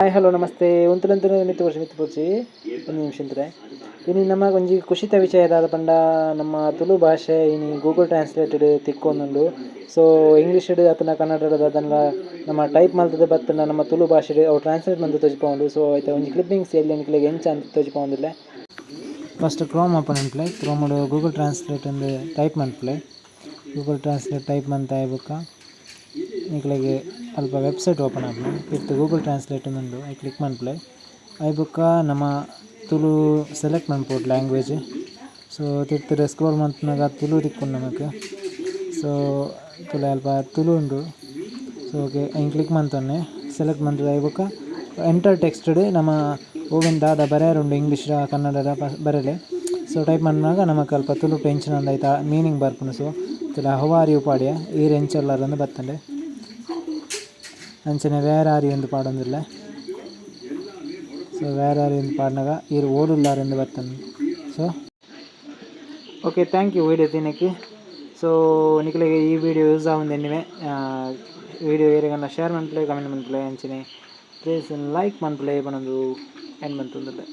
hi hello ನಮಸ್ತೆ ಒಂತುಲಂತೂ ಮಿತ್ತು ವರ್ಷ ಮಿತ್ತು ಪೂರ್ಚಿ ಒಂದು ನಿಮಿಷ ಅಂತಾರೆ ಇನ್ನು ನಮ್ಮ ಒಂಜಿ ಖುಷಿತ ವಿಷಯ ದಾದ ಪಂಡ ನಮ್ಮ ತುಳು ಭಾಷೆ ಇನಿ ಗೂಗಲ್ ಟ್ರಾನ್ಸ್ಲೇಟೆಡ್ ತಿಕ್ಕೊಂದುಂಡು ಸೊ ಇಂಗ್ಲೀಷ್ ಅತನ ಕನ್ನಡದ ಅದನ್ನ ನಮ್ಮ ಟೈಪ್ ಮಲ್ತದ ಬತ್ತನ ನಮ್ಮ ತುಳು ಭಾಷೆ ಅವು ಟ್ರಾನ್ಸ್ಲೇಟ್ ಮಂತ್ ತೋಜಿಪೌಂಡು ಸೊ ಆಯ್ತಾ ಒಂಜಿ ಕ್ಲಿಪ್ಪಿಂಗ್ಸ್ ಎಲ್ಲಿ ಅನ್ಕಲಿಗೆ ಎಂಚ ಅಂತ ತೋಜಿಪೌಂದಿಲ್ಲ ಫಸ್ಟ್ ಕ್ರೋಮ್ ಓಪನ್ ಅನ್ಪ್ಲೆ ಕ್ರೋಮ್ ಗೂಗಲ್ ಟ್ರಾನ್ಸ್ಲೇಟ್ ಅಂದು ಟೈಪ್ ಮನ್ಪ್ಲೆ ಗೂಗಲ್ ಟ್ರಾನ್ಸ್ಲೇಟ್ ಟೈಪ್ ಮಂತ್ ಆಯ್ಬುಕ್ಕ ನಿಕ್ಲೆಗೆ ಅಲ್ಪ ವೆಬ್ಸೈಟ್ ಓಪನ್ ಆಪುಂಡು ಇತ್ತು ಗೂಗಲ್ ಟ್ರಾನ್ಸ್ಲೇಟ್ ಉಂಡು ಐ ಕ್ಲಿಕ್ ಮನ್ಪುಲೆ ಐ ಬುಕ್ಕ ನಮ್ಮ ತುಳು ಸೆಲೆಕ್ಟ್ ಮನ್ಪೋಡು ಲ್ಯಾಂಗ್ವೇಜ್ ಸೊ ತಿರ್ತಿರ ಸ್ಕ್ರೋಲ್ ಮಂತ್ನಾಗ ತುಳು ತಿಕ್ಕುಂಡು ನಮಕ್ ಸೊ ತುಳು ಅಲ್ಪ ತುಳು ಉಂಡು ಸೊ ಓಕೆ ಐ ಕ್ಲಿಕ್ ಮಂತೊನ್ನೆ ಸೆಲೆಕ್ಟ್ ಮಂತದ ಐ ಬುಕ್ಕ ಎಂಟರ್ ಟೆಕ್ಸ್ಟಡ್ ನಮ್ಮ ಓವೆನ್ ದಾದ ಬರೆಯಾರುಂಡು ಇಂಗ್ಲೀಷ್ ಕನ್ನಡದ ಬರೆಲೆ ಸೊ ಟೈಪ್ ಮನ್ನಾಗ ನಮಕ್ ಅಲ್ಪ ತುಳು ಟೆನ್ಷನ್ ಅಂದ ಐತ ಮೀನಿಂಗ್ ಬರ್ಪುಂಡು ಸೊ ತುಲ ಹೌ ಆರ್ ಯು ಪಾಡ್ಯ ಈ ರೆಂಚಲ್ಲರ್ ಅಂದು ಬತ್ತಂಡೆ ಅಂಚನೆ ವೇರ್ ಆರ್ ಯು ಎಂದು ಪಾಡೊಂದಿಲ್ಲ ಸೊ ವೇರ್ ಆರ್ ಯು ಎಂದು ಪಾಡಿನಾಗ ಇರು ಓಡುಲ್ಲಾರ್ ಎಂದು ಬರ್ತಂಡೆ so okay thank you video ತಿನ್ನಕ್ಕೆ ಸೊ ನಿಖಿಲಿಗೆ ಈ ವಿಡಿಯೋ ಯೂಸ್ ಆಗುಂದು ಎನ್ನಿವೆ ವಿಡಿಯೋ ಏರಿಗನ್ನ ಶೇರ್ ಮನ್ಪ್ಲೆ ಕಮೆಂಟ್ ಮನ್ಪ್ಲೆ ಅಂಚನೆ ಪ್ಲೀಸ್ ಲೈಕ್ ಮನ್ಪ್ಲೆ ಬನ್ನೊಂದು ಎಂಡ್ ಮಂತೊಂದುಲ್ಲೆ